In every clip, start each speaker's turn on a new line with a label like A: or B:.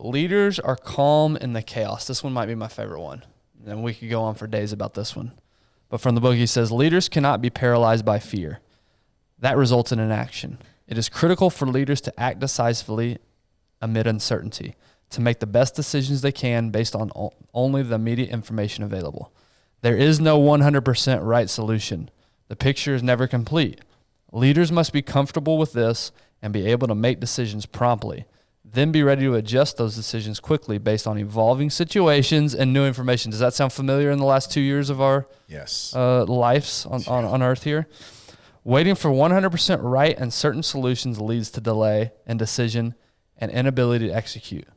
A: leaders are calm in the chaos. This one might be my favorite one. And we could go on for days about this one. But from the book, he says, leaders cannot be paralyzed by fear. That results in inaction. It is critical for leaders to act decisively amid uncertainty, to make the best decisions they can based on only the immediate information available. There is no 100% right solution. The picture is never complete. Leaders must be comfortable with this and be able to make decisions promptly, then be ready to adjust those decisions quickly based on evolving situations and new information. Does that sound familiar in the last 2 years of our lives on Earth here? Waiting for 100% right and certain solutions leads to delay and decision and inability to execute.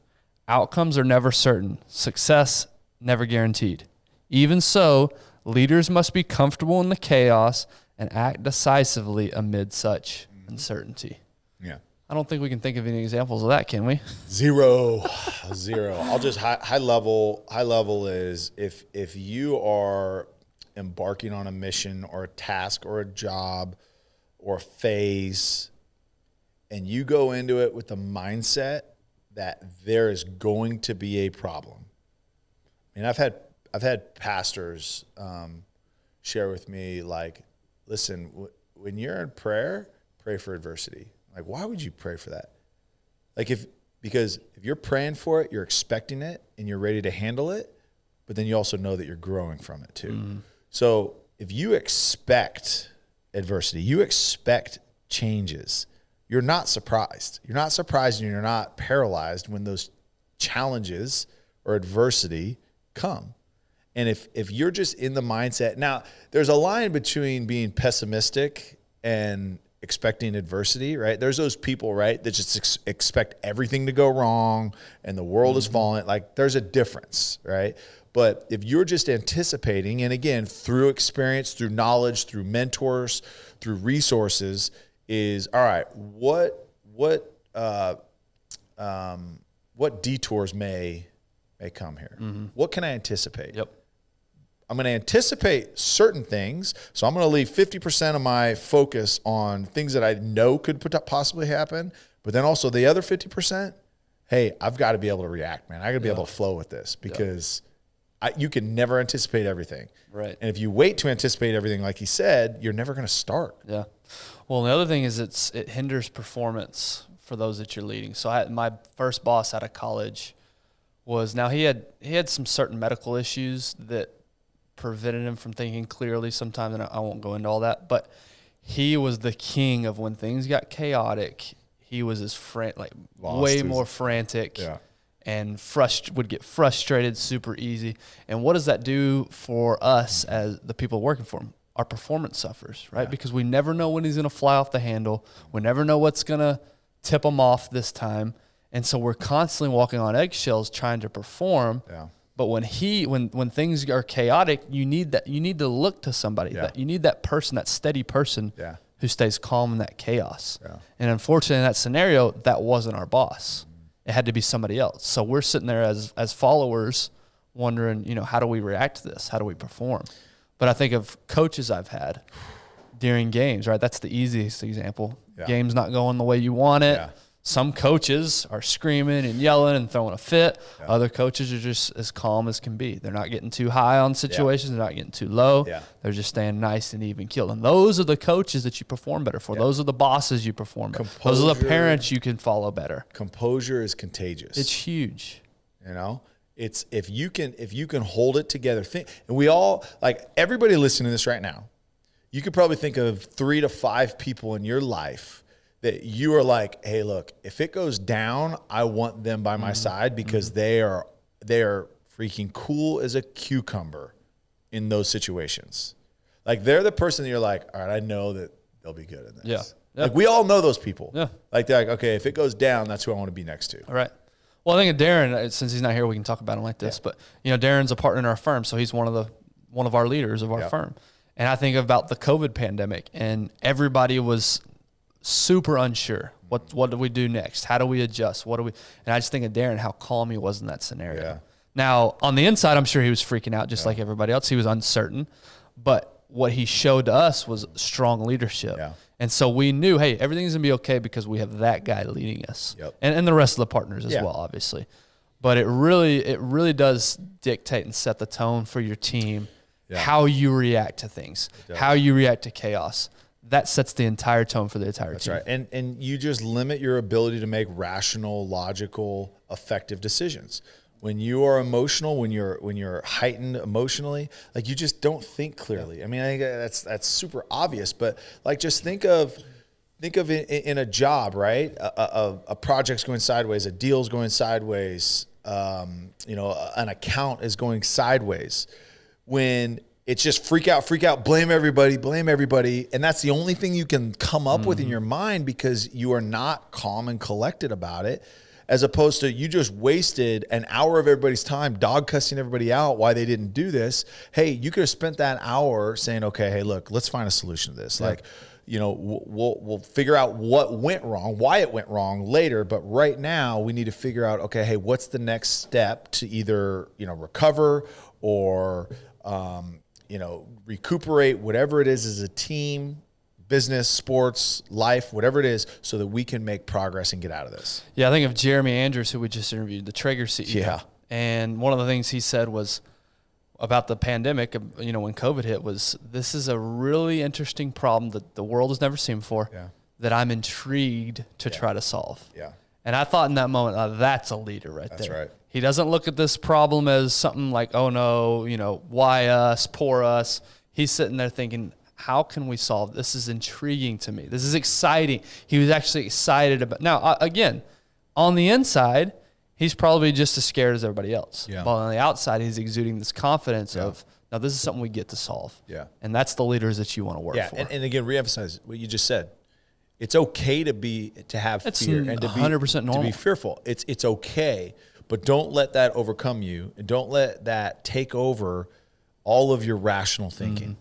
A: Outcomes are never certain. Success never guaranteed. Even so, leaders must be comfortable in the chaos and act decisively amid such uncertainty.
B: Yeah.
A: I don't think we can think of any examples of that, can we?
B: Zero. I'll just high level is if you are embarking on a mission or a task or a job or a phase and you go into it with the mindset that there is going to be a problem. I mean, I've had pastors share with me, like, listen, when you're in prayer, pray for adversity. Like, why would you pray for that? Like, because if you're praying for it, you're expecting it and you're ready to handle it, but then you also know that you're growing from it too. Mm-hmm. So if you expect adversity, you expect changes, you're not surprised. You're not surprised and you're not paralyzed when those challenges or adversity come. And if you're just in the mindset, now there's a line between being pessimistic and expecting adversity, right? There's those people, right, that just expect everything to go wrong and the world is falling. Like, there's a difference, right? But if you're just anticipating, and again, through experience, through knowledge, through mentors, through resources, is all right, what detours may come here? Mm-hmm. What can I anticipate?
A: Yep.
B: I'm going to anticipate certain things, so I'm going to leave 50% of my focus on things that I know could possibly happen, but then also the other 50%, hey, I've got to be able to react, man. I got to be able to flow with this because you can never anticipate everything.
A: Right.
B: And if you wait to anticipate everything, like he said, you're never going to start.
A: Yeah. Well, the other thing is it hinders performance for those that you're leading. So my first boss out of college was, now he had some certain medical issues that prevented him from thinking clearly sometimes, and I won't go into all that, but he was the king of when things got chaotic. He was way more frantic and would get frustrated super easy. And what does that do for us as the people working for him? Our performance suffers, right? Yeah. Because we never know when he's going to fly off the handle. We never know what's going to tip him off this time. And so we're constantly walking on eggshells trying to perform. Yeah. But when things are chaotic, you need to look to somebody. Yeah. You need that person, that steady person who stays calm in that chaos. Yeah. And unfortunately, in that scenario, that wasn't our boss. It had to be somebody else. So we're sitting there as followers wondering, how do we react to this? How do we perform? But I think of coaches I've had during games, right? That's the easiest example. Yeah. Game's not going the way you want it. Yeah. Some coaches are screaming and yelling and throwing a fit. Yeah. Other coaches are just as calm as can be. They're not getting too high on situations. Yeah. They're not getting too low. Yeah. They're just staying nice and even keeled. And those are the coaches that you perform better for. Yeah. Those are the bosses you perform better. Those are the parents you can follow better.
B: Composure is contagious.
A: It's huge.
B: It's if you can hold it together. And we all, like, everybody listening to this right now, you could probably think of 3 to 5 people in your life that you are like, hey, look, if it goes down, I want them by my side because they are freaking cool as a cucumber in those situations. Like, they're the person that you're like, all right, I know that they'll be good at this.
A: Yeah.
B: Like, we all know those people.
A: Yeah.
B: Like, they're like, okay, if it goes down, that's who I want to be next to.
A: All right. Well, I think of Darren, since he's not here, we can talk about him like this. Yeah. But Darren's a partner in our firm, so he's one of our leaders of our firm. And I think about the COVID pandemic, and everybody was super unsure. What do we do next? How do we adjust? And I just think of Darren, how calm he was in that scenario. Yeah. Now, on the inside, I'm sure he was freaking out just like everybody else. He was uncertain. But what he showed to us was strong leadership. Yeah. And so we knew, hey, everything's going to be okay because we have that guy leading us. Yep. And the rest of the partners as well, obviously. but it really does dictate and set the tone for your team, how you react to things, how you react to chaos. That sets the entire tone for the entire team.
B: That's right. And you just limit your ability to make rational, logical, effective decisions. When you are emotional, when you're heightened emotionally, like you just don't think clearly. I mean, I think that's super obvious, but like just think of in a job, right? A project's going sideways, a deal's going sideways, an account is going sideways. When it's just freak out, blame everybody. And that's the only thing you can come up with in your mind because you are not calm and collected about it, as opposed to you just wasted an hour of everybody's time dog cussing everybody out why they didn't do this. Hey, you could have spent that hour saying, okay, hey, look, let's find a solution to this. Yeah. Like, we'll figure out what went wrong, why it went wrong later. But right now we need to figure out, okay, hey, what's the next step to either, recover or, recuperate, whatever it is as a team, business, sports, life, whatever it is, so that we can make progress and get out of this.
A: Yeah, I think of Jeremy Andrews, who we just interviewed, the Traeger CEO.
B: Yeah.
A: And one of the things he said was about the pandemic, when COVID hit, was this is a really interesting problem that the world has never seen before, that I'm intrigued to try to solve.
B: Yeah.
A: And I thought in that moment, that's a leader right there.
B: That's right.
A: He doesn't look at this problem as something like, oh no, why us, poor us. He's sitting there thinking, how can we solve this? This is intriguing to me. This is exciting. He was actually excited about. Now, again, on the inside, he's probably just as scared as everybody else.
B: Yeah.
A: But on the outside, he's exuding this confidence of, now this is something we get to solve.
B: Yeah.
A: And that's the leaders that you want to work for.
B: And again, reemphasize what you just said. It's okay to have fear and to be
A: 100% normal.
B: To be fearful. It's okay, but don't let that overcome you, and don't let that take over all of your rational thinking.